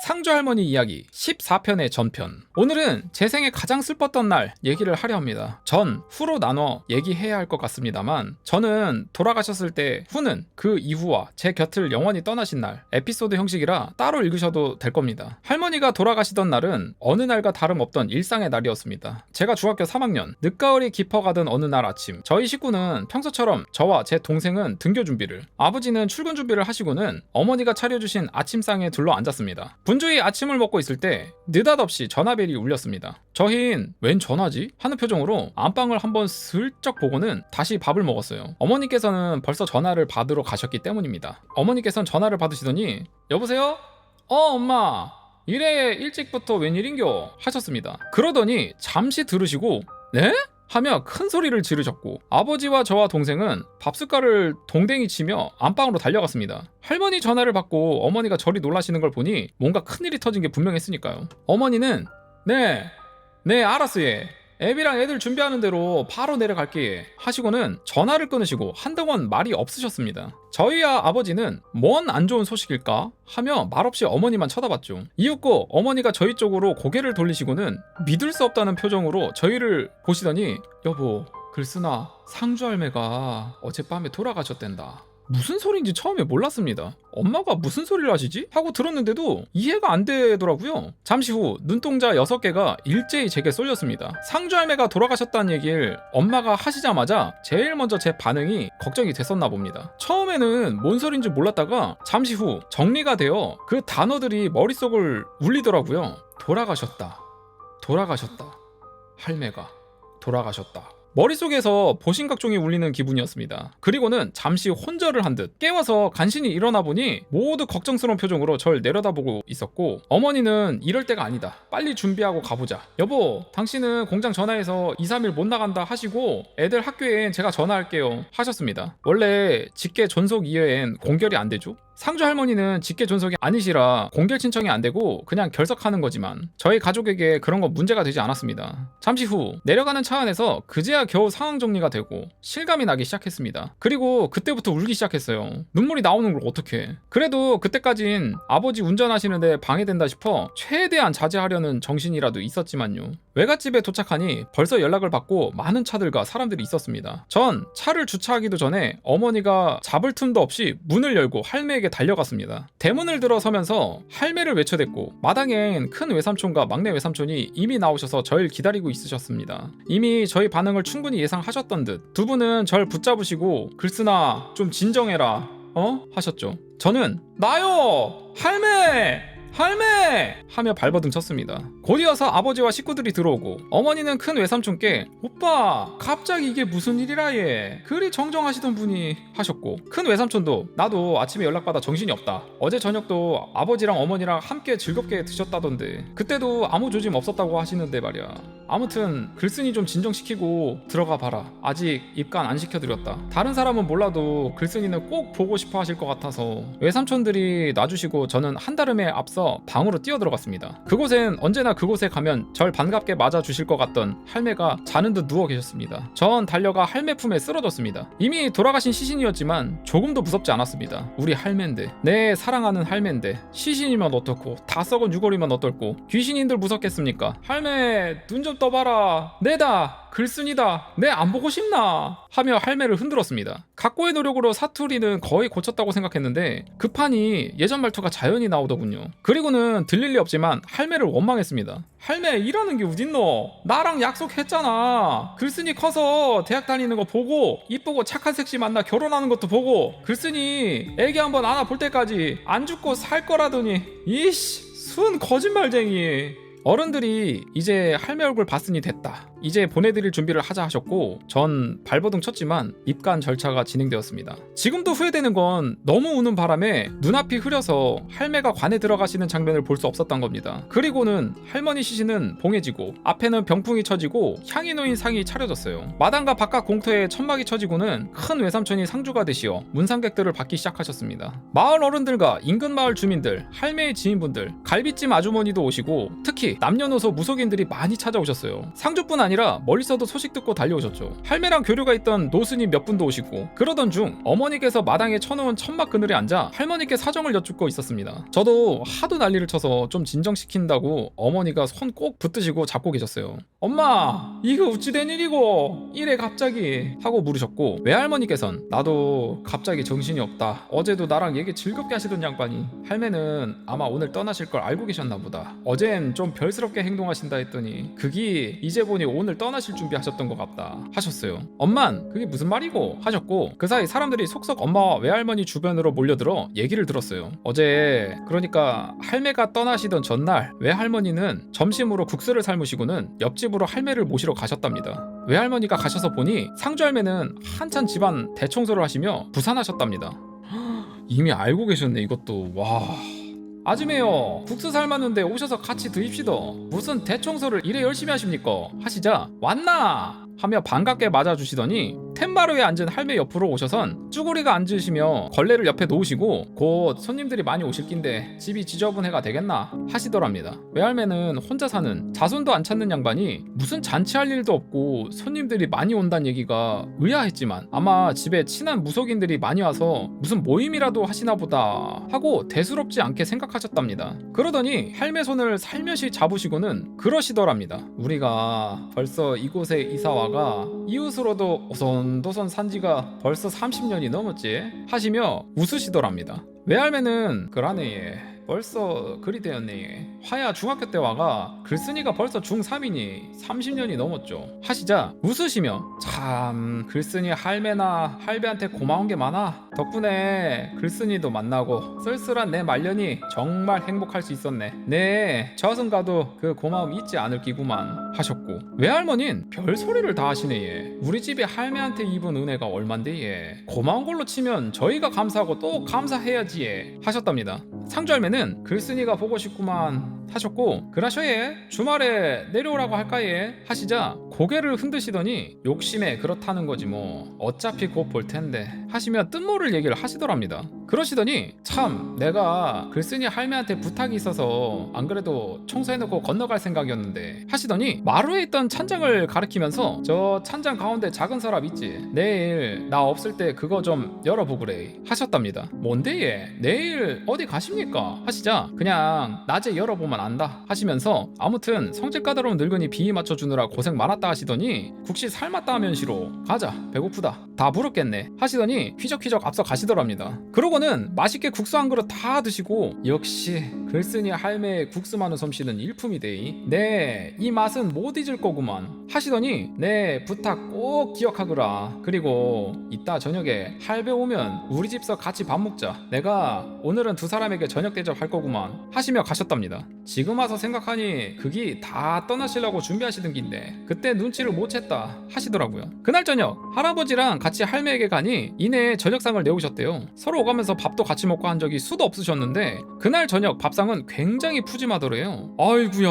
상주 할머니 이야기 14편의 전편. 오늘은 제 생에 가장 슬펐던 날 얘기를 하려 합니다. 전, 후로 나눠 얘기해야 할 것 같습니다만, 저는 돌아가셨을 때 후는 그 이후와 제 곁을 영원히 떠나신 날 에피소드 형식이라 따로 읽으셔도 될 겁니다. 할머니가 돌아가시던 날은 어느 날과 다름없던 일상의 날이었습니다. 제가 중학교 3학년, 늦가을이 깊어가던 어느 날 아침, 저희 식구는 평소처럼 저와 제 동생은 등교 준비를, 아버지는 출근 준비를 하시고는 어머니가 차려주신 아침상에 둘러 앉았습니다. 분주히 아침을 먹고 있을 때 느닷없이 전화벨이 울렸습니다. 저흰 웬 전화지? 하는 표정으로 안방을 한번 슬쩍 보고는 다시 밥을 먹었어요. 어머니께서는 벌써 전화를 받으러 가셨기 때문입니다. 어머니께서는 전화를 받으시더니 여보세요? 엄마 이래 일찍부터 웬일인겨? 하셨습니다. 그러더니 잠시 들으시고 네? 하며 큰 소리를 지르셨고, 아버지와 저와 동생은 밥숟갈을 동댕이 치며 안방으로 달려갔습니다. 할머니 전화를 받고 어머니가 저리 놀라시는 걸 보니 뭔가 큰일이 터진 게 분명했으니까요. 어머니는 네 알았어 얘, 애비랑 애들 준비하는 대로 바로 내려갈게 하시고는 전화를 끊으시고 한동안 말이 없으셨습니다. 저희와 아버지는 뭔 안 좋은 소식일까 하며 말없이 어머니만 쳐다봤죠. 이윽고 어머니가 저희 쪽으로 고개를 돌리시고는 믿을 수 없다는 표정으로 저희를 보시더니 여보 글쓰나 상주 할매가 어젯밤에 돌아가셨댄다. 무슨 소리인지 처음에 몰랐습니다. 엄마가 무슨 소리를 하시지? 하고 들었는데도 이해가 안 되더라고요. 잠시 후 눈동자 6개가 일제히 제게 쏠렸습니다. 상주 할매가 돌아가셨다는 얘기를 엄마가 하시자마자 제일 먼저 제 반응이 걱정이 됐었나 봅니다. 처음에는 뭔 소리인지 몰랐다가 잠시 후 정리가 되어 그 단어들이 머릿속을 울리더라고요. 돌아가셨다. 할매가 돌아가셨다. 머릿속에서 보신각종이 울리는 기분이었습니다. 그리고는 잠시 혼절을 한 듯 깨워서 간신히 일어나 보니 모두 걱정스러운 표정으로 절 내려다보고 있었고, 어머니는 이럴 때가 아니다, 빨리 준비하고 가보자, 여보 당신은 공장 전화해서 2-3일 못 나간다 하시고 애들 학교엔 제가 전화할게요 하셨습니다. 원래 직계 존속 이외엔 공결이 안 되죠. 상주 할머니는 직계 존속이 아니시라 공결 신청이 안 되고 그냥 결석하는 거지만 저희 가족에게 그런 거 문제가 되지 않았습니다. 잠시 후 내려가는 차 안에서 그제야 겨우 상황 정리가 되고 실감이 나기 시작했습니다. 그리고 그때부터 울기 시작했어요. 눈물이 나오는 걸 어떡해. 그래도 그때까진 아버지 운전하시는데 방해된다 싶어 최대한 자제하려는 정신이라도 있었지만요. 외갓집에 도착하니 벌써 연락을 받고 많은 차들과 사람들이 있었습니다. 전 차를 주차하기도 전에 어머니가 잡을 틈도 없이 문을 열고 할매에게 달려갔습니다. 대문을 들어서면서 할매를 외쳐댔고, 마당엔 큰 외삼촌과 막내 외삼촌이 이미 나오셔서 절 기다리고 있으셨습니다. 이미 저희 반응을 충분히 예상하셨던 듯 두 분은 절 붙잡으시고 글쓰나 좀 진정해라 하셨죠. 저는 나요 할매 하며 발버둥 쳤습니다. 곧이어서 아버지와 식구들이 들어오고 어머니는 큰 외삼촌께 오빠 갑자기 이게 무슨 일이라 얘, 그리 정정하시던 분이 하셨고, 큰 외삼촌도 나도 아침에 연락받아 정신이 없다, 어제 저녁도 아버지랑 어머니랑 함께 즐겁게 드셨다던데 그때도 아무 조짐 없었다고 하시는데 말이야. 아무튼 글쓴이 좀 진정시키고 들어가 봐라, 아직 입간 안 시켜드렸다. 다른 사람은 몰라도 글쓴이는 꼭 보고 싶어 하실 것 같아서 외삼촌들이 놔주시고 저는 한달음에 앞서 방으로 뛰어들어갔습니다. 그곳엔 언제나 그곳에 가면 절 반갑게 맞아주실 것 같던 할매가 자는 듯 누워 계셨습니다. 전 달려가 할매 품에 쓰러졌습니다. 이미 돌아가신 시신이었지만 조금도 무섭지 않았습니다. 우리 할매인데, 내 사랑하는 할매인데 시신이면 어떻고 다 썩은 유골이면 어떨고 귀신인들 무섭겠습니까? 할매 눈 좀 떠봐라, 내다 글쓴이다, 내 안 보고 싶나 하며 할매를 흔들었습니다. 각고의 노력으로 사투리는 거의 고쳤다고 생각했는데 그 판이 예전 말투가 자연히 나오더군요. 그리고는 들릴 리 없지만 할매를 원망했습니다. 할매 일하는 게 어딨노? 나랑 약속했잖아. 글쓴이 커서 대학 다니는 거 보고 이쁘고 착한 섹시 만나 결혼하는 것도 보고 글쓴이 애기 한번 안아볼 때까지 안 죽고 살 거라더니 이씨 순 거짓말쟁이. 어른들이 이제 할매 얼굴 봤으니 됐다, 이제 보내드릴 준비를 하자 하셨고 전 발버둥 쳤지만 입간 절차가 진행되었습니다. 지금도 후회되는 건 너무 우는 바람에 눈앞이 흐려서 할매가 관에 들어가시는 장면을 볼 수 없었던 겁니다. 그리고는 할머니 시신은 봉해지고 앞에는 병풍이 쳐지고 향이 놓인 상이 차려졌어요. 마당과 바깥 공터에 천막이 쳐지고는 큰 외삼촌이 상주가 되시어 문상객들을 받기 시작하셨습니다. 마을 어른들과 인근 마을 주민들, 할매의 지인분들, 갈비찜 아주머니도 오시고 특히 남녀노소 무속인들이 많이 찾아오셨어요. 상주뿐 아니라 아니라 멀리서도 소식 듣고 달려오셨죠. 할매랑 교류가 있던 노스님 몇 분도 오시고, 그러던 중 어머니께서 마당에 쳐놓은 천막 그늘에 앉아 할머니께 사정을 여쭙고 있었습니다. 저도 하도 난리를 쳐서 좀 진정시킨다고 어머니가 손 꼭 붙드시고 잡고 계셨어요. 엄마, 이거 어찌 된 일이고 이래 갑자기 하고 물으셨고, 외할머니께선 나도 갑자기 정신이 없다, 어제도 나랑 얘기 즐겁게 하시던 양반이 할매는 아마 오늘 떠나실 걸 알고 계셨나 보다, 어젠 좀 별스럽게 행동하신다 했더니 그게 이제 보니 오늘 떠나실 준비하셨던 것 같다 하셨어요. 엄만 그게 무슨 말이고 하셨고, 그 사이 사람들이 속속 엄마와 외할머니 주변으로 몰려들어 얘기를 들었어요. 어제 그러니까 할매가 떠나시던 전날 외할머니는 점심으로 국수를 삶으시고는 옆집으로 할매를 모시러 가셨답니다. 외할머니가 가셔서 보니 상주할매는 한참 집안 대청소를 하시며 부산하셨답니다. 이미 알고 계셨네 이것도. 와, 아줌매요, 국수 삶았는데 오셔서 같이 드십시다. 무슨 대청소를 이래 열심히 하십니까 하시자 왔나 하며 반갑게 맞아주시더니 텐바로에 앉은 할매 옆으로 오셔선 쭈구리가 앉으시며 걸레를 옆에 놓으시고 곧 손님들이 많이 오실 낀데 집이 지저분해가 되겠나 하시더랍니다. 외할매는 혼자 사는 자손도 안 찾는 양반이 무슨 잔치할 일도 없고 손님들이 많이 온다는 얘기가 의아했지만 아마 집에 친한 무속인들이 많이 와서 무슨 모임이라도 하시나 보다 하고 대수롭지 않게 생각하셨답니다. 그러더니 할매 손을 살며시 잡으시고는 그러시더랍니다. 우리가 벌써 이곳에 이사와가 이웃으로도 오손도손 산지가 벌써 30년이 넘었지 하시며 웃으시더랍니다. 외할매는 그러네 예, 벌써 그리 되었네. 화야 중학교 때 와가 글쓴이가 벌써 중3이니 30년이 넘었죠 하시자 웃으시며 참 글쓴이 할매나 할배한테 고마운 게 많아. 덕분에 글쓴이도 만나고 쓸쓸한 내 말년이 정말 행복할 수 있었네. 네 저승가도 그 고마움 잊지 않을 기구만 하셨고, 외할머니는 별소리를 다 하시네 예. 우리 집에 할매한테 입은 은혜가 얼만데 예, 고마운 걸로 치면 저희가 감사하고 또 감사해야지 예 하셨답니다. 상주할매는 글쓴이가 보고 싶구만 하셨고, 그라셔 예, 주말에 내려오라고 할까 예 하시자 고개를 흔드시더니 욕심에 그렇다는 거지 뭐 어차피 곧 볼 텐데 하시며 뜻모를 얘기를 하시더랍니다. 그러시더니 참 내가 글쓴이 할매한테 부탁이 있어서 안 그래도 청소해놓고 건너갈 생각이었는데 하시더니 마루에 있던 찬장을 가리키면서 저 찬장 가운데 작은 서랍 있지, 내일 나 없을 때 그거 좀 열어보구래 하셨답니다. 뭔데 얘, 내일 어디 가십니까 하시자 그냥 낮에 열어보면 안다 하시면서 아무튼 성질 까다로운 늙은이 비위 맞춰주느라 고생 많았다 하시더니 국시 삶았다 하면시로 가자 배고프다 다 부럽겠네 하시더니 휘적휘적 앞서 가시더랍니다. 그러고는 맛있게 국수 한 그릇 다 드시고 역시 글쓴이 할매의 국수 많은 솜씨는 일품이데이, 네 이 맛은 못 잊을 거구만 하시더니 네 부탁 꼭 기억하거라. 그리고 이따 저녁에 할배 오면 우리 집서 같이 밥 먹자. 내가 오늘은 두 사람에게 저녁 대접할 거구만 하시며 가셨답니다. 지금 와서 생각하니 그기 다 떠나시려고 준비하시던 긴데 그때 눈치를 못 챘다 하시더라고요. 그날 저녁 할아버지랑 같이 할매에게 가니 이내 저녁상을 내오셨대요. 서로 오가면서 밥도 같이 먹고 한 적이 수도 없으셨는데 그날 저녁 밥상은 굉장히 푸짐하더래요. 아이구야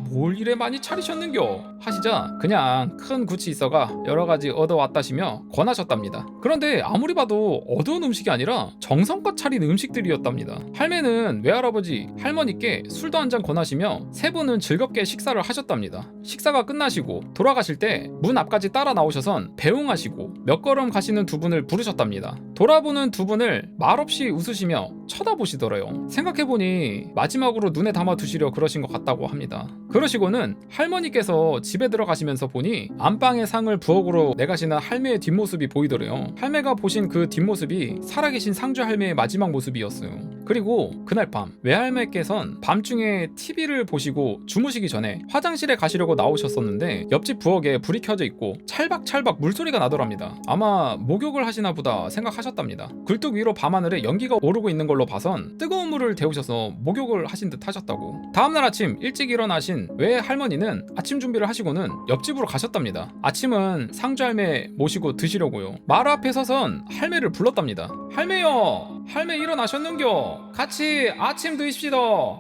뭘 이래 많이 차리셨는겨 하시자 그냥 큰 굿이 있어가 여러가지 얻어왔다시며 권하셨답니다. 그런데 아무리 봐도 어두운 음식이 아니라 정성껏 차린 음식들이었답니다. 할매는 외할아버지 할머니께 술도 한 잔 권하시며 세 분은 즐겁게 식사를 하셨답니다. 식사가 끝나시고 돌아가실 때 문 앞까지 따라 나오셔선 배웅하시고 몇 걸음 가시는 두 분을 부르셨답니다. 돌아보는 두 분을 말없이 웃으시며 쳐다보시더래요. 생각해보니 마지막으로 눈에 담아 두시려 그러신 것 같다고 합니다. 그러시고는 할머니께서 집에 들어가시면서 보니 안방에 상을 부엌으로 내가시는 할매의 뒷모습이 보이더래요. 할매가 보신 그 뒷모습이 살아계신 상주 할매의 마지막 모습이었어요. 그리고 그날 밤 외할매께선 밤중에 TV를 보시고 주무시기 전에 화장실에 가시려고 나오셨었는데 옆집 부엌에 불이 켜져 있고 찰박찰박 물소리가 나더랍니다. 아마 목욕을 하시나 보다 생각하셨답니다. 굴뚝 위로 밤하늘에 연기가 오르고 있는 걸로 봐선 뜨거운 물을 데우셔서 목욕을 하신 듯 하셨다고. 다음날 아침 일찍 일어나신 외할머니는 아침 준비를 하시고는 옆집으로 가셨답니다. 아침은 상주 할매 모시고 드시려고요. 마루 앞에 서선 할매를 불렀답니다. 할매요, 할매 일어나셨는겨 같이 아침 드십시다.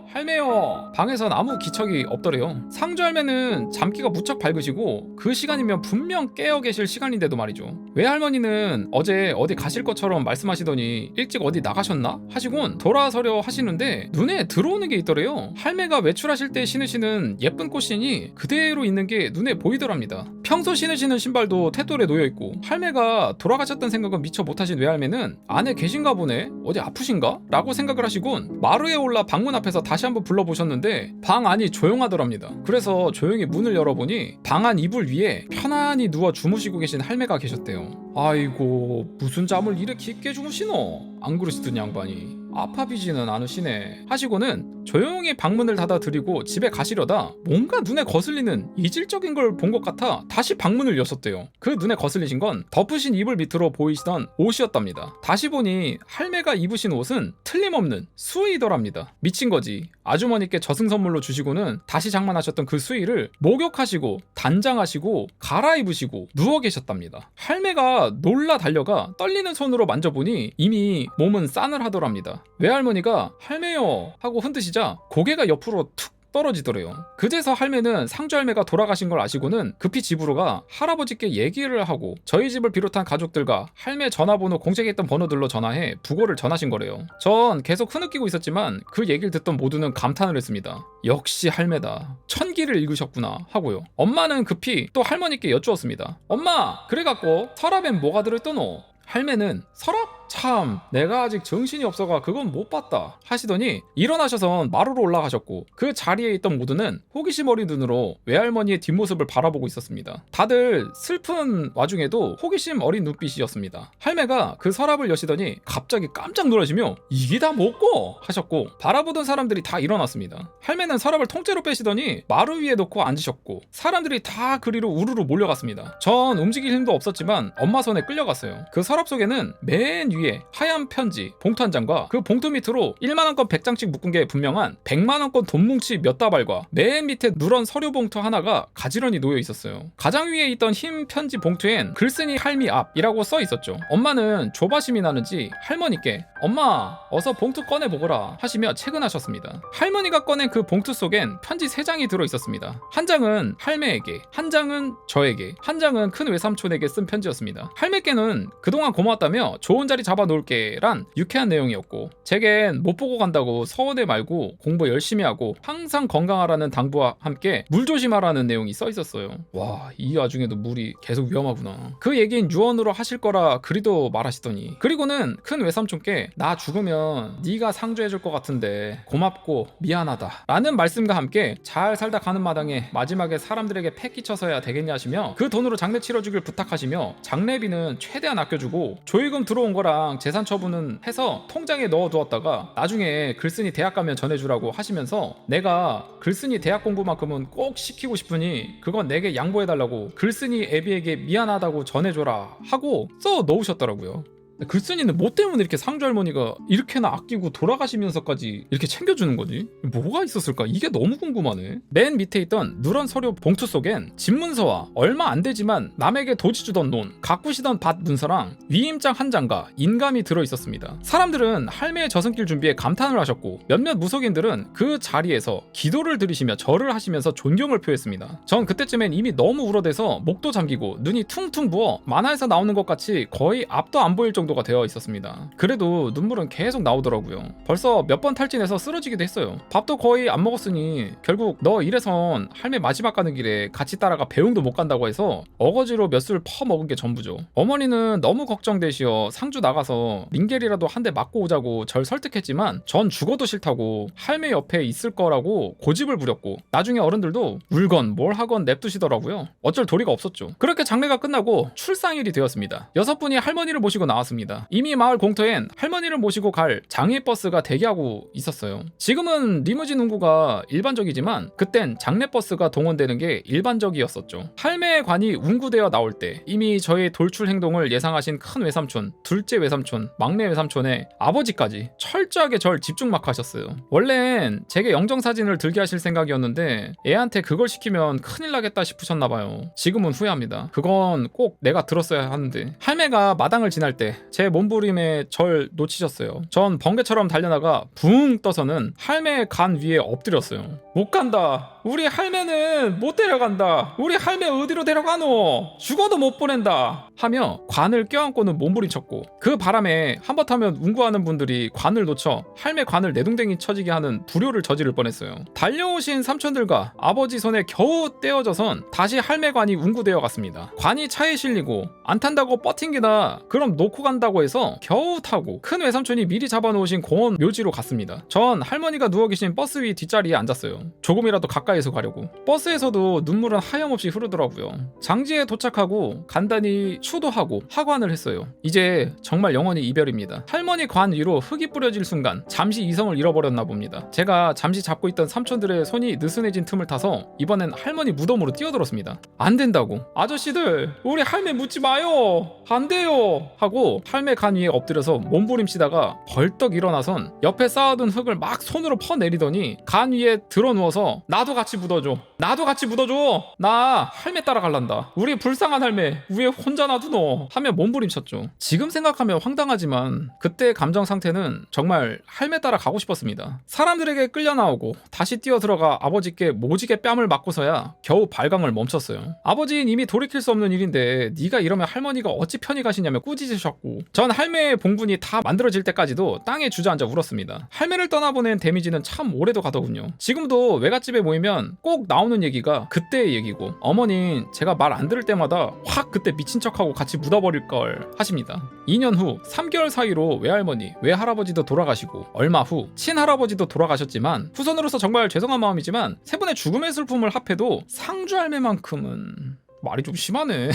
할매요. 방에선 아무 기척이 없더래요. 상주 할매는 잠기가 무척 밝으시고 그 시간이면 분명 깨어 계실 시간인데도 말이죠. 외할머니는 어제 어디 가실 것처럼 말씀하시더니 일찍 어디 나가셨나 하시곤 돌아서려 하시는데 눈에 들어오는 게 있더래요. 할매가 외출하실 때 신으시는 예쁜 꽃신이 그대로 있는 게 눈에 보이더랍니다. 평소 신으시는 신발도 탯돌에 놓여있고 할매가 돌아가셨다는 생각은 미처 못하신 외할매는 안에 계신가 보네? 어디 아프신가? 라고 생각을 하시곤 마루에 올라 방문 앞에서 다시 한번 불러보셨는데 방 안이 조용하더랍니다. 그래서 조용히 문을 열어보니 방 안 이불 위에 편안히 누워 주무시고 계신 할매가 계셨대요. 아이고 무슨 잠을 이렇게 깊게 주무시노? 안 그러시던 양반이 아파비지는 않으시네 하시고는 조용히 방문을 닫아드리고 집에 가시려다 뭔가 눈에 거슬리는 이질적인 걸 본 것 같아 다시 방문을 여셨대요. 그 눈에 거슬리신 건 덮으신 이불 밑으로 보이시던 옷이었답니다. 다시 보니 할매가 입으신 옷은 틀림없는 수의더랍니다. 미친거지. 아주머니께 저승선물로 주시고는 다시 장만하셨던 그 수의를 목욕하시고 단장하시고 갈아입으시고 누워 계셨답니다. 할매가 놀라 달려가 떨리는 손으로 만져보니 이미 몸은 싸늘하더랍니다. 외할머니가 할매요 하고 흔드시자 고개가 옆으로 툭 떨어지더래요. 그제서 할매는 상주 할매가 돌아가신 걸 아시고는 급히 집으로 가 할아버지께 얘기를 하고 저희 집을 비롯한 가족들과 할매 전화번호 공책했던 번호들로 전화해 부고를 전하신 거래요. 전 계속 흐느끼고 있었지만 그 얘기를 듣던 모두는 감탄을 했습니다. 역시 할매다. 천기를 읽으셨구나 하고요. 엄마는 급히 또 할머니께 여쭈었습니다. 엄마 그래갖고 서랍엔 뭐가 들어있더노? 할매는 서랍? 참 내가 아직 정신이 없어가 그건 못 봤다 하시더니 일어나셔서 마루로 올라가셨고 그 자리에 있던 모두는 호기심 어린 눈으로 외할머니의 뒷모습을 바라보고 있었습니다. 다들 슬픈 와중에도 호기심 어린 눈빛이었습니다. 할매가 그 서랍을 여시더니 갑자기 깜짝 놀라시며 이게 다 뭐고? 하셨고 바라보던 사람들이 다 일어났습니다. 할매는 서랍을 통째로 빼시더니 마루 위에 놓고 앉으셨고 사람들이 다 그리로 우르르 몰려갔습니다. 전 움직일 힘도 없었지만 엄마 손에 끌려갔어요. 그 서랍 속에는 맨 위에 하얀 편지, 봉투 한 장과 그 봉투 밑으로 1만원권 100장씩 묶은 게 분명한 100만원권 돈뭉치 몇 다발과 맨 밑에 누런 서류 봉투 하나가 가지런히 놓여 있었어요. 가장 위에 있던 흰 편지 봉투엔 글쓴이 할미 앞이라고 써 있었죠. 엄마는 조바심이 나는지 할머니께 엄마 어서 봉투 꺼내 보거라 하시며 채근하셨습니다. 할머니가 꺼낸 그 봉투 속엔 편지 3장이 들어 있었습니다. 한 장은 할매에게, 한 장은 저에게, 한 장은 큰 외삼촌에게 쓴 편지였습니다. 할매께는 그동안 고마웠다며 좋은 자리 잡아놓을게 란 유쾌한 내용이었고 제겐 못 보고 간다고 서운해 말고 공부 열심히 하고 항상 건강하라는 당부와 함께 물 조심하라는 내용이 써 있었어요. 와, 이 와중에도 물이 계속 위험하구나. 그 얘긴 유언으로 하실 거라 그리도 말하시더니 그리고는 큰 외삼촌께 나 죽으면 네가 상주해줄 것 같은데 고맙고 미안하다 라는 말씀과 함께 잘 살다 가는 마당에 마지막에 사람들에게 패 끼쳐서야 되겠냐 하시며 그 돈으로 장례 치러주길 부탁하시며 장례비는 최대한 아껴주고 조의금 들어온 거랑 재산 처분은 해서 통장에 넣어두었다가 나중에 글쓴이 대학 가면 전해주라고 하시면서 내가 글쓴이 대학 공부만큼은 꼭 시키고 싶으니 그건 내게 양보해달라고 글쓴이 애비에게 미안하다고 전해줘라 하고 써 넣으셨더라고요. 글쓴이는 뭐 때문에 이렇게 상주 할머니가 이렇게나 아끼고 돌아가시면서까지 이렇게 챙겨주는 거지? 뭐가 있었을까? 이게 너무 궁금하네. 맨 밑에 있던 누런 서류 봉투 속엔 집문서와 얼마 안 되지만 남에게 도지 주던 논, 가꾸시던 밭 문서랑 위임장 한 장과 인감이 들어있었습니다. 사람들은 할매의 저승길 준비에 감탄을 하셨고 몇몇 무속인들은 그 자리에서 기도를 드리시며 절을 하시면서 존경을 표했습니다. 전 그때쯤엔 이미 너무 울어대서 목도 잠기고 눈이 퉁퉁 부어 만화에서 나오는 것 같이 거의 앞도 안 보일 정도가 되어 있었습니다. 그래도 눈물은 계속 나오더라고요. 벌써 몇 번 탈진해서 쓰러지기도 했어요. 밥도 거의 안 먹었으니 결국 너 이래선 할매 마지막 가는 길에 같이 따라가 배웅도 못 간다고 해서 어거지로 몇 술 퍼먹은 게 전부죠. 어머니는 너무 걱정되시어 상주 나가서 링겔이라도 한 대 맞고 오자고 절 설득했지만 전 죽어도 싫다고 할매 옆에 있을 거라고 고집을 부렸고 나중에 어른들도 울건 뭘 하건 냅두시더라고요. 어쩔 도리가 없었죠. 그렇게 장례가 끝나고 출상일이 되었습니다. 6분이 할머니를 모시고 나왔습니다. 이미 마을 공터엔 할머니를 모시고 갈 장례버스가 대기하고 있었어요. 지금은 리무진 운구가 일반적이지만 그땐 장례버스가 동원되는 게 일반적이었었죠. 할매의 관이 운구되어 나올 때 이미 저의 돌출 행동을 예상하신 큰 외삼촌, 둘째 외삼촌, 막내 외삼촌의 아버지까지 철저하게 절 집중막 하셨어요. 원래는 제게 영정사진을 들게 하실 생각이었는데 애한테 그걸 시키면 큰일 나겠다 싶으셨나봐요. 지금은 후회합니다. 그건 꼭 내가 들었어야 하는데. 할매가 마당을 지날 때 제 몸부림에 절 놓치셨어요. 전 번개처럼 달려나가 붕 떠서는 할매 간 위에 엎드렸어요. 못 간다. 우리 할매는 못 데려간다. 우리 할매 어디로 데려가노? 죽어도 못 보낸다. 하며 관을 껴안고는 몸부림쳤고, 그 바람에 한바탕면 운구하는 분들이 관을 놓쳐 할매 관을 내동댕이 쳐지게 하는 불효를 저지를 뻔했어요. 달려오신 삼촌들과 아버지 손에 겨우 떼어져선 다시 할매 관이 운구되어 갔습니다. 관이 차에 실리고 안 탄다고 뻗팅기다 그럼 놓고 간다고 해서 겨우 타고 큰 외삼촌이 미리 잡아놓으신 공원 묘지로 갔습니다. 전 할머니가 누워 계신 버스 위 뒷자리에 앉았어요. 조금이라도 가까이서 가려고. 버스에서도 눈물은 하염없이 흐르더라고요. 장지에 도착하고 간단히 추도하고 하관을 했어요. 이제 정말 영원히 이별입니다. 할머니 관 위로 흙이 뿌려질 순간 잠시 이성을 잃어버렸나 봅니다. 제가 잠시 잡고 있던 삼촌들의 손이 느슨해진 틈을 타서 이번엔 할머니 무덤으로 뛰어들었습니다. 안 된다고. 아저씨들, 우리 할매 묻지 마요. 안 돼요. 하고 할매 간 위에 엎드려서 몸부림치다가 벌떡 일어나선 옆에 쌓아둔 흙을 막 손으로 퍼내리더니 간 위에 들어누워서 나도 같이 묻어줘. 나도 같이 묻어줘. 나 할매 따라갈란다. 우리 불쌍한 할매 위에 혼자 놔두노. 하며 몸부림쳤죠. 지금 생각하면 황당하지만 그때 감정 상태는 정말 할매 따라 가고 싶었습니다. 사람들에게 끌려 나오고 다시 뛰어 들어가 아버지께 모지게 뺨을 맞고서야 겨우 발광을 멈췄어요. 아버지는 이미 돌이킬 수 없는 일인데 네가 이러면 할머니가 어찌 편히 가시냐며 꾸짖으셨고, 전 할매의 봉분이 다 만들어질 때까지도 땅에 주저앉아 울었습니다. 할매를 떠나보낸 데미지는 참 오래도 가더군요. 지금도 외갓집에 모이면 꼭 나오는 얘기가 그때의 얘기고, 어머니는 제가 말 안 들을 때마다 확 그때 미친 척하고 같이 묻어버릴 걸 하십니다. 2년 후 3개월 사이로 외할머니, 외할아버지도 돌아가시고 얼마 후 친할아버지도 돌아가셨지만, 후손으로서 정말 죄송한 마음이지만 세 분의 죽음의 슬픔을 합해도 상주 할매만큼은 말이 좀 심하네.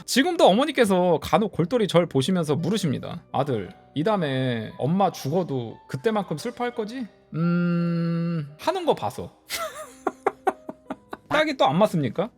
지금도 어머니께서 간혹 골똘히 절 보시면서 물으십니다. 아들, 이 다음에 엄마 죽어도 그때만큼 슬퍼할 거지? 하는 거 봐서. 딱이 또 안 맞습니까?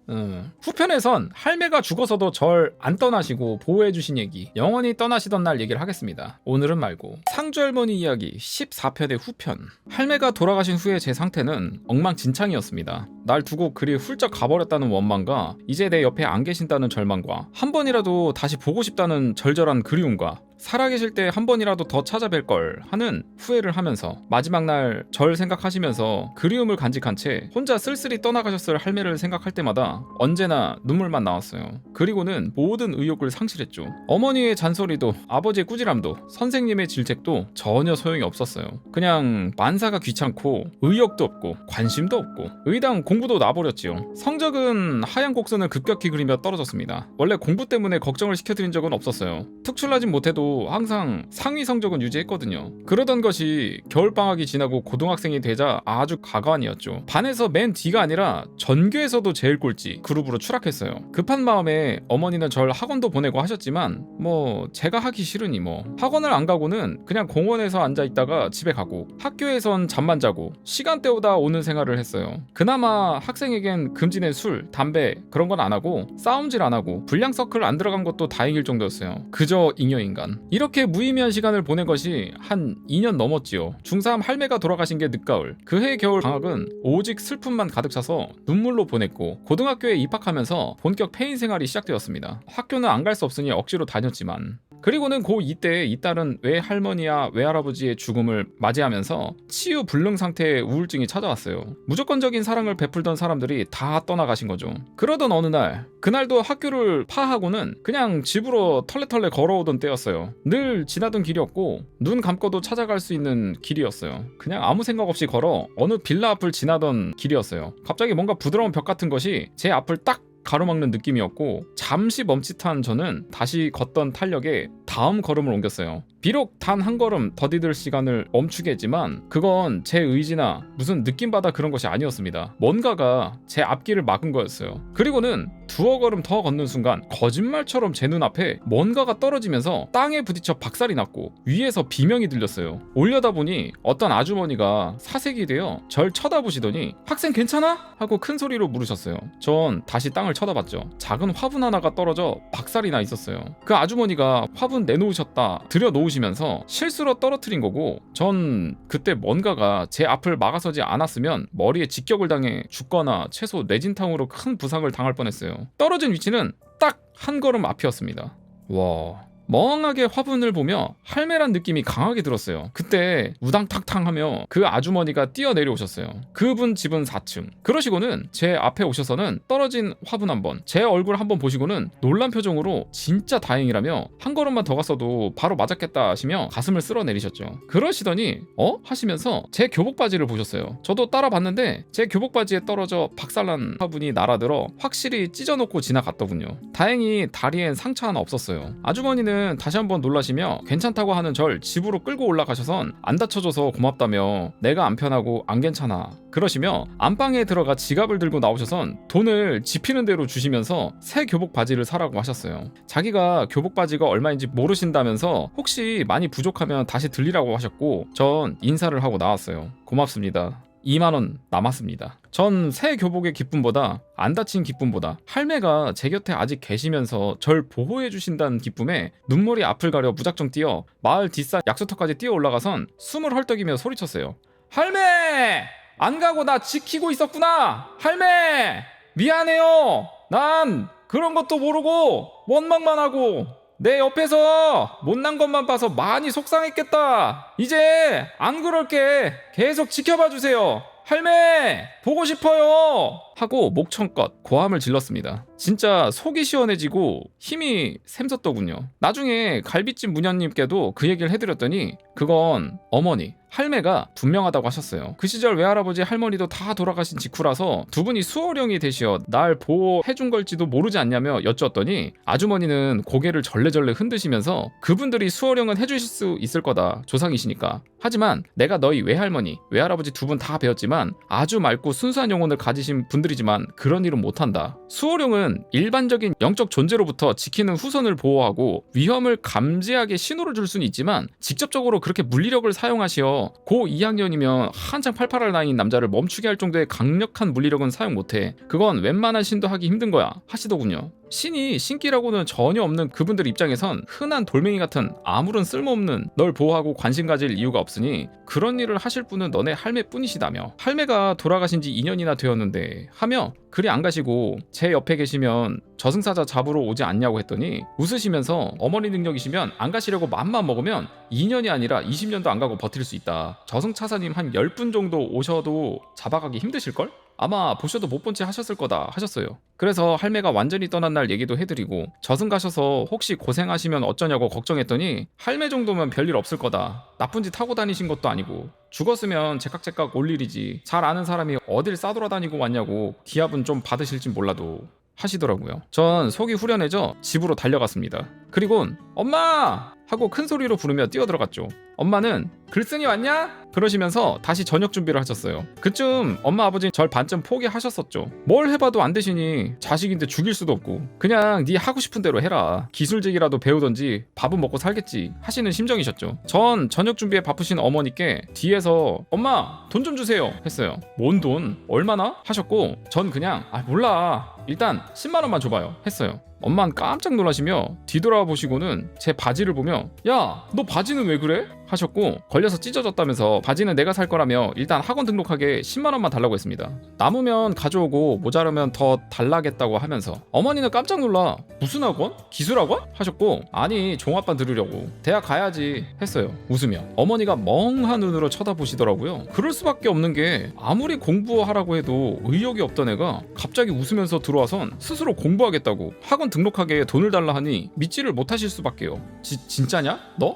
후편에선 할매가 죽어서도 절 안 떠나시고 보호해주신 얘기, 영원히 떠나시던 날 얘기를 하겠습니다. 오늘은 말고 상주 할머니 이야기 14편의 후편. 할매가 돌아가신 후에 제 상태는 엉망진창이었습니다. 날 두고 그리 훌쩍 가버렸다는 원망과 이제 내 옆에 안 계신다는 절망과 한 번이라도 다시 보고 싶다는 절절한 그리움과 살아계실 때 한 번이라도 더 찾아뵐 걸 하는 후회를 하면서 마지막 날 절 생각하시면서 그리움을 간직한 채 혼자 쓸쓸히 떠나가셨을 할매를 생각할 때마다 언제나 눈물만 나왔어요. 그리고는 모든 의욕을 상실했죠. 어머니의 잔소리도 아버지의 꾸지람도 선생님의 질책도 전혀 소용이 없었어요. 그냥 만사가 귀찮고 의욕도 없고 관심도 없고 의당 공부도 놔버렸지요. 성적은 하얀 곡선을 급격히 그리며 떨어졌습니다. 원래 공부 때문에 걱정을 시켜드린 적은 없었어요. 특출나진 못해도 항상 상위 성적은 유지했거든요. 그러던 것이 겨울방학이 지나고 고등학생이 되자 아주 가관이었죠. 반에서 맨 뒤가 아니라 전교에서도 제일 꼴찌 그룹으로 추락했어요. 급한 마음에 어머니는 절 학원도 보내고 하셨지만 뭐 제가 하기 싫으니 뭐 학원을 안 가고는 그냥 공원에서 앉아있다가 집에 가고 학교에선 잠만 자고 시간 때우다 오는 생활을 했어요. 그나마 학생에겐 금지된 술, 담배 그런 건 안 하고 싸움질 안 하고 불량 서클 안 들어간 것도 다행일 정도였어요. 그저 잉여인간. 이렇게 무의미한 시간을 보낸 것이 한 2년 넘었지요. 중3 할매가 돌아가신 게 늦가을. 그해 겨울 방학은 오직 슬픔만 가득 차서 눈물로 보냈고, 고등학교에 입학하면서 본격 폐인 생활이 시작되었습니다. 학교는 안 갈 수 없으니 억지로 다녔지만, 그리고는 고2 때 이 딸은 외할머니와 외할아버지의 죽음을 맞이하면서 치유 불능 상태의 우울증이 찾아왔어요. 무조건적인 사랑을 베풀던 사람들이 다 떠나가신 거죠. 그러던 어느 날, 그날도 학교를 파하고는 그냥 집으로 털레털레 걸어오던 때였어요. 늘 지나던 길이었고 눈 감고도 찾아갈 수 있는 길이었어요. 그냥 아무 생각 없이 걸어 어느 빌라 앞을 지나던 길이었어요. 갑자기 뭔가 부드러운 벽 같은 것이 제 앞을 딱 가로막는 느낌이었고, 잠시 멈칫한 저는 다시 걷던 탄력에 다음 걸음을 옮겼어요. 비록 단 한 걸음 더디들 시간을 멈추게 했지만 그건 제 의지나 무슨 느낌받아 그런 것이 아니었습니다. 뭔가가 제 앞길을 막은 거였어요. 그리고는 두어 걸음 더 걷는 순간 거짓말처럼 제 눈앞에 뭔가가 떨어지면서 땅에 부딪혀 박살이 났고 위에서 비명이 들렸어요. 올려다보니 어떤 아주머니가 사색이 되어 절 쳐다보시더니 "학생 괜찮아?" 하고 큰 소리로 물으셨어요. 전 다시 땅을 쳐다봤죠. 작은 화분 하나가 떨어져 박살이 나 있었어요. 그 아주머니가 화분 내놓으셨다 들여놓으시면서 실수로 떨어뜨린 거고, 전 그때 뭔가가 제 앞을 막아서지 않았으면 머리에 직격을 당해 죽거나 최소 뇌진탕으로 큰 부상을 당할 뻔했어요. 떨어진 위치는 딱 한 걸음 앞이었습니다. 와, 멍하게 화분을 보며 할매란 느낌이 강하게 들었어요. 그때 우당탕탕하며 그 아주머니가 뛰어내려오셨어요. 그분 집은 4층. 그러시고는 제 앞에 오셔서는 떨어진 화분 한번, 제 얼굴 한번 보시고는 놀란 표정으로 진짜 다행이라며 한 걸음만 더 갔어도 바로 맞았겠다 하시며 가슴을 쓸어내리셨죠. 그러시더니 하시면서 제 교복 바지를 보셨어요. 저도 따라 봤는데 제 교복 바지에 떨어져 박살난 화분이 날아들어 확실히 찢어놓고 지나갔더군요. 다행히 다리엔 상처 하나 없었어요. 아주머니는 다시 한번 놀라시며 괜찮다고 하는 절 집으로 끌고 올라가셔선 안 다쳐줘서 고맙다며 내가 안 편하고 안 괜찮아 그러시며 안방에 들어가 지갑을 들고 나오셔선 돈을 지피는 대로 주시면서 새 교복 바지를 사라고 하셨어요. 자기가 교복 바지가 얼마인지 모르신다면서 혹시 많이 부족하면 다시 들리라고 하셨고 전 인사를 하고 나왔어요. 고맙습니다. 2만원 남았습니다. 전 새 교복의 기쁨보다 안 다친 기쁨보다 할매가 제 곁에 아직 계시면서 절 보호해 주신다는 기쁨에 눈물이 앞을 가려 무작정 뛰어 마을 뒷산 약수터까지 뛰어 올라가선 숨을 헐떡이며 소리쳤어요. 할매! 안 가고 나 지키고 있었구나! 할매! 미안해요! 난 그런 것도 모르고 원망만 하고 내 옆에서 못난 것만 봐서 많이 속상했겠다. 이제 안 그럴게. 계속 지켜봐 주세요. 할매 보고 싶어요 하고 목청껏 고함을 질렀습니다. 진짜 속이 시원해지고 힘이 샘솟더군요. 나중에 갈비찜 문현님께도 그 얘기를 해드렸더니 그건 어머니 할매가 분명하다고 하셨어요. 그 시절 외할아버지 할머니도 다 돌아가신 직후라서 두 분이 수호령이 되시어 날 보호해준 걸지도 모르지 않냐며 여쭈었더니 아주머니는 고개를 절레절레 흔드시면서 그분들이 수호령은 해주실 수 있을 거다. 조상이시니까. 하지만 내가 너희 외할머니 외할아버지 두 분 다 배웠지만 아주 맑고 순수한 영혼을 가지신 분들이지만 그런 일은 못한다. 수호령은 일반적인 영적 존재로부터 지키는 후손을 보호하고 위험을 감지하게 신호를 줄 수는 있지만 직접적으로 그렇게 물리력을 사용하시어 고 2학년이면 한창 팔팔할 나이인 남자를 멈추게 할 정도의 강력한 물리력은 사용 못해. 그건 웬만한 신도 하기 힘든 거야 하시더군요. 신이 신기라고는 전혀 없는 그분들 입장에선 흔한 돌멩이 같은 아무런 쓸모없는 널 보호하고 관심 가질 이유가 없으니 그런 일을 하실 분은 너네 할매뿐이시다며. 할매가 돌아가신 지 2년이나 되었는데 하며 그리 안 가시고 제 옆에 계시면 저승사자 잡으러 오지 않냐고 했더니 웃으시면서 어머니 능력이시면 안 가시려고 맘만 먹으면 2년이 아니라 20년도 안 가고 버틸 수 있다. 저승차사님 한 10분 정도 오셔도 잡아가기 힘드실걸? 아마 보셔도 못 본 채 하셨을 거다 하셨어요. 그래서 할매가 완전히 떠난 날 얘기도 해드리고 저승 가셔서 혹시 고생하시면 어쩌냐고 걱정했더니 할매 정도면 별일 없을 거다. 나쁜 짓 하고 다니신 것도 아니고 죽었으면 제깍제깍 올 일이지 잘 아는 사람이 어딜 싸돌아다니고 왔냐고 기합은 좀 받으실진 몰라도 하시더라고요. 전 속이 후련해져 집으로 달려갔습니다. 그리곤 엄마! 하고 큰 소리로 부르며 뛰어들어갔죠. 엄마는 글쓴이 왔냐? 그러시면서 다시 저녁 준비를 하셨어요. 그쯤 엄마 아버지 절 반쯤 포기하셨었죠. 뭘 해봐도 안 되시니 자식인데 죽일 수도 없고 그냥 네 하고 싶은 대로 해라. 기술직이라도 배우던지 밥은 먹고 살겠지 하시는 심정이셨죠. 전 저녁 준비에 바쁘신 어머니께 뒤에서 엄마 돈 좀 주세요 했어요. 뭔 돈? 얼마나? 하셨고 전 그냥 몰라 일단 10만원만 줘봐요 했어요. 엄마는 깜짝 놀라시며 뒤돌아보시고는 제 바지를 보며 야, 너 바지는 왜 그래? 하셨고 걸려서 찢어졌다면서 바지는 내가 살 거라며 일단 학원 등록하게 10만원만 달라고 했습니다. 남으면 가져오고 모자라면 더 달라겠다고 하면서 어머니는 깜짝 놀라 무슨 학원? 기술학원? 하셨고 아니 종합반 들으려고 대학 가야지 했어요. 웃으며 어머니가 멍한 눈으로 쳐다보시더라고요. 그럴 수밖에 없는 게 아무리 공부하라고 해도 의욕이 없던 애가 갑자기 웃으면서 들어와선 스스로 공부하겠다고 학원 등록하게 돈을 달라 하니 믿지를 못하실 수밖에요. 진짜냐? 너?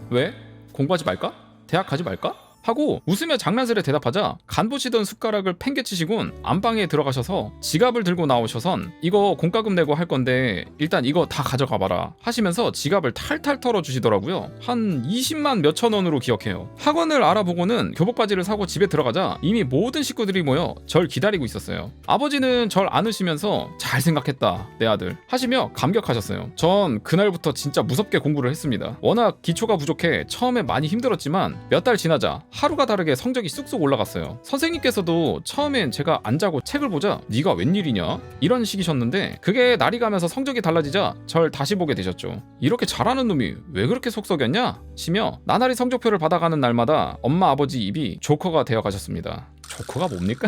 왜? 공부하지 말까? 대학 가지 말까? 하고 웃으며 장난스레 대답하자 간보시던 숟가락을 팽개치시곤 안방에 들어가셔서 지갑을 들고 나오셔선 이거 공과금 내고 할 건데 일단 이거 다 가져가 봐라 하시면서 지갑을 탈탈 털어주시더라고요. 한 20만 몇천 원으로 기억해요. 학원을 알아보고는 교복 바지를 사고 집에 들어가자 이미 모든 식구들이 모여 절 기다리고 있었어요. 아버지는 절 안으시면서 잘 생각했다 내 아들 하시며 감격하셨어요. 전 그날부터 진짜 무섭게 공부를 했습니다. 워낙 기초가 부족해 처음에 많이 힘들었지만 몇 달 지나자 하루가 다르게 성적이 쑥쑥 올라갔어요. 선생님께서도 처음엔 제가 안 자고 책을 보자 네가 웬일이냐? 이런 식이셨는데 그게 날이 가면서 성적이 달라지자 절 다시 보게 되셨죠. 이렇게 잘하는 놈이 왜 그렇게 속썩였냐? 시며 나날이 성적표를 받아가는 날마다 엄마 아버지 입이 조커가 되어 가셨습니다. 조커가 뭡니까?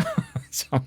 참...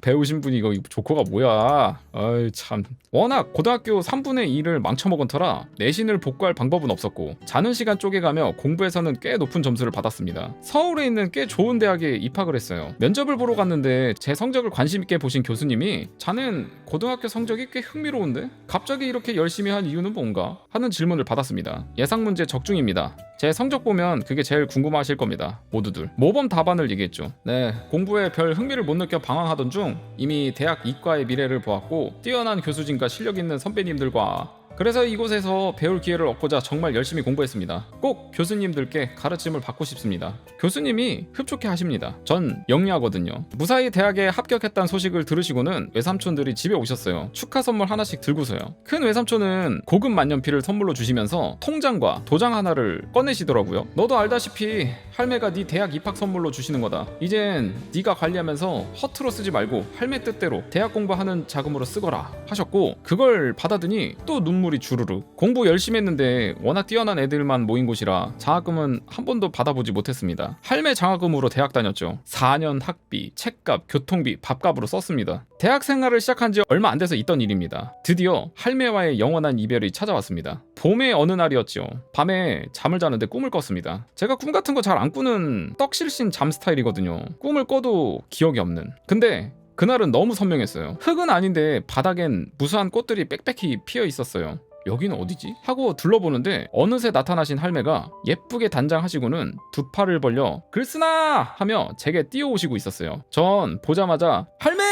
배우신 분이 이거 조커가 뭐야. 아이 참. 워낙 고등학교 3분의 2를 망쳐먹은 터라 내신을 복구할 방법은 없었고 자는 시간 쪼개가며 공부에서는 꽤 높은 점수를 받았습니다. 서울에 있는 꽤 좋은 대학에 입학을 했어요. 면접을 보러 갔는데 제 성적을 관심 있게 보신 교수님이 자넨 고등학교 성적이 꽤 흥미로운데? 갑자기 이렇게 열심히 한 이유는 뭔가? 하는 질문을 받았습니다. 예상 문제 적중입니다. 제 성적 보면 그게 제일 궁금하실 겁니다. 모두들. 모범 답안을 얘기했죠. 네, 공부에 별 흥미를 못 느껴 방황하던 중 이미 대학 이과의 미래를 보았고 뛰어난 교수진과 실력 있는 선배님들과 그래서 이곳에서 배울 기회를 얻고자 정말 열심히 공부했습니다. 꼭 교수님들께 가르침을 받고 싶습니다. 교수님이 흡족해 하십니다. 전 영리하거든요. 무사히 대학에 합격했다는 소식을 들으시고는 외삼촌들이 집에 오셨어요. 축하 선물 하나씩 들고서요. 큰 외삼촌은 고급 만년필을 선물로 주시면서 통장과 도장 하나를 꺼내시더라고요. 너도 알다시피 할매가 네 대학 입학 선물로 주시는 거다. 이젠 네가 관리하면서 허투루 쓰지 말고 할매 뜻대로 대학 공부하는 자금으로 쓰거라 하셨고 그걸 받아드니 또 눈물이 주르르. 공부 열심히 했는데 워낙 뛰어난 애들만 모인 곳이라 장학금은 한 번도 받아보지 못했습니다. 할매 장학금으로 대학 다녔죠. 4년 학비, 책값, 교통비, 밥값으로 썼습니다. 대학 생활을 시작한 지 얼마 안 돼서 있던 일입니다. 드디어 할매와의 영원한 이별이 찾아왔습니다. 봄의 어느 날이었죠. 밤에 잠을 자는데 꿈을 꿨습니다. 제가 꿈 같은 거 잘 안 꾸는 떡실신 잠 스타일이거든요. 꿈을 꿔도 기억이 없는. 근데 그날은 너무 선명했어요. 흙은 아닌데 바닥엔 무수한 꽃들이 빽빽히 피어 있었어요. 여기는 어디지? 하고 둘러보는데 어느새 나타나신 할매가 예쁘게 단장하시고는 두 팔을 벌려 글쓰나 하며 제게 뛰어오시고 있었어요. 전 보자마자 할매!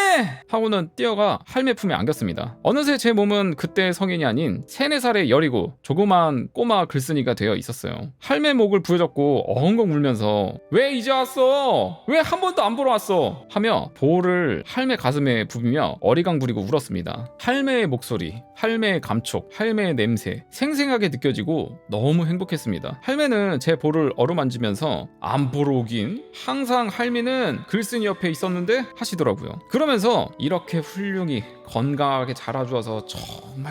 하고는 뛰어가 할매 품에 안겼습니다. 어느새 제 몸은 그때의 성인이 아닌 3, 4살의 여리고 조그만 꼬마 글쓴이가 되어 있었어요. 할매 목을 부여잡고 엉엉 울면서 왜 이제 왔어? 왜 한 번도 안 보러 왔어? 하며 볼을 할매 가슴에 부비며 어리광 부리고 울었습니다. 할매의 목소리, 할매의 감촉, 할매의 냄새 생생하게 느껴지고 너무 행복했습니다. 할매는 제 볼을 어루만지면서 안 보러 오긴 항상 할매는 글쓴이 옆에 있었는데 하시더라고요. 그러면서 이렇게 훌륭히 건강하게 자라주어서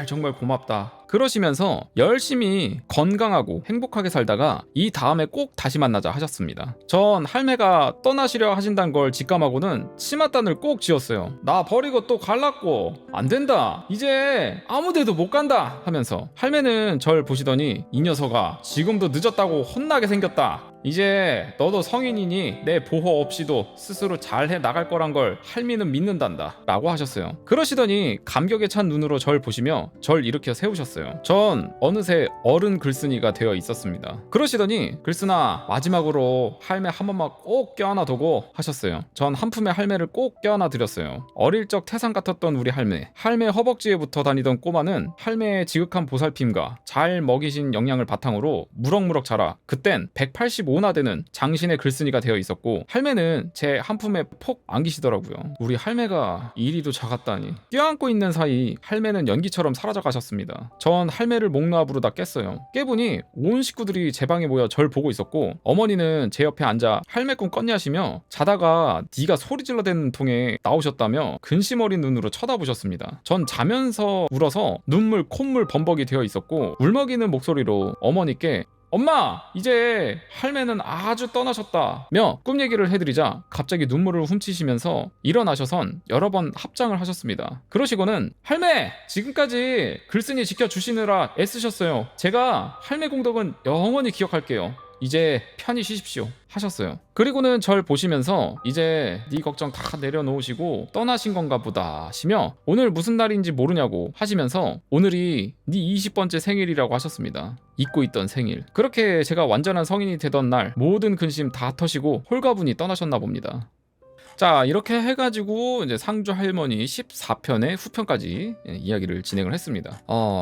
정말 고맙다 그러시면서 열심히 건강하고 행복하게 살다가 이 다음에 꼭 다시 만나자 하셨습니다. 전 할매가 떠나시려 하신다는 걸 직감하고는 치맛단을 꼭 지었어요. 나 버리고 또 갈랐고 안 된다. 이제 아무데도 못 간다 하면서 할매는 절 보시더니 이 녀석아 지금도 늦었다고 혼나게 생겼다. 이제 너도 성인이니 내 보호 없이도 스스로 잘해 나갈 거란 걸 할미는 믿는단다 라고 하셨어요. 그러시더니 감격에 찬 눈으로 절 보시며 절 일으켜 세우셨어요. 전 어느새 어른 글쓴이가 되어 있었습니다. 그러시더니 글쓴아 마지막으로 할매 한 번만 꼭 껴안아 두고 하셨어요. 전 한 품에 할매를 꼭 껴안아 드렸어요. 어릴 적 태산 같았던 우리 할매 허벅지에 붙어 다니던 꼬마는 할매의 지극한 보살핌과 잘 먹이신 영양을 바탕으로 무럭무럭 자라 그땐 185나 되는 장신의 글쓴이가 되어 있었고 할매는 제 한 품에 폭 안기시더라고요. 우리 할매가 이리도 작았다니. 껴안고 있는 사이 할매는 연기처럼 사라져 가셨습니다. 전 할매를 목 놓아 부르다 깼어요. 깨보니 온 식구들이 제 방에 모여 절 보고 있었고 어머니는 제 옆에 앉아 할매 꿈 꿨냐 하시며 자다가 네가 소리 질러대는 통에 나오셨다며 근심 어린 눈으로 쳐다보셨습니다. 전 자면서 울어서 눈물 콧물 범벅이 되어 있었고 울먹이는 목소리로 어머니께 엄마 이제 할매는 아주 떠나셨다며 꿈 얘기를 해드리자 갑자기 눈물을 훔치시면서 일어나셔선 여러 번 합장을 하셨습니다. 그러시고는 할매 지금까지 글쓴이 지켜주시느라 애쓰셨어요. 제가 할매 공덕은 영원히 기억할게요. 이제 편히 쉬십시오 하셨어요. 그리고는 절 보시면서 이제 네 걱정 다 내려놓으시고 떠나신 건가 보다 하시며 오늘 무슨 날인지 모르냐고 하시면서 오늘이 네 20번째 생일이라고 하셨습니다. 잊고 있던 생일. 그렇게 제가 완전한 성인이 되던 날 모든 근심 다 터시고 홀가분히 떠나셨나 봅니다. 자 이렇게 해가지고 이제 상주 할머니 14편의 후편까지 이야기를 진행을 했습니다.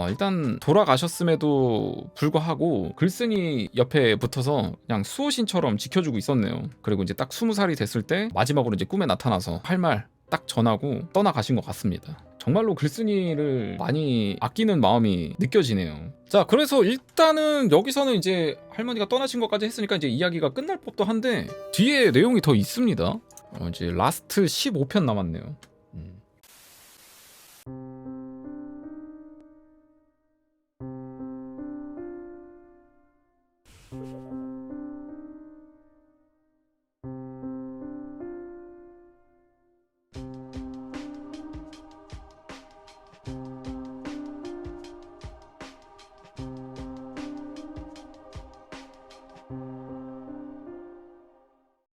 일단 돌아가셨음에도 불구하고 글쓴이 옆에 붙어서 그냥 수호신처럼 지켜주고 있었네요. 그리고 이제 딱 20살이 됐을 때 마지막으로 이제 꿈에 나타나서 할 말 딱 전하고 떠나가신 것 같습니다. 정말로 글쓴이를 많이 아끼는 마음이 느껴지네요. 자 그래서 일단은 여기서는 이제 할머니가 떠나신 것까지 했으니까 이제 이야기가 끝날 법도 한데 뒤에 내용이 더 있습니다. 이제 라스트 15편 남았네요.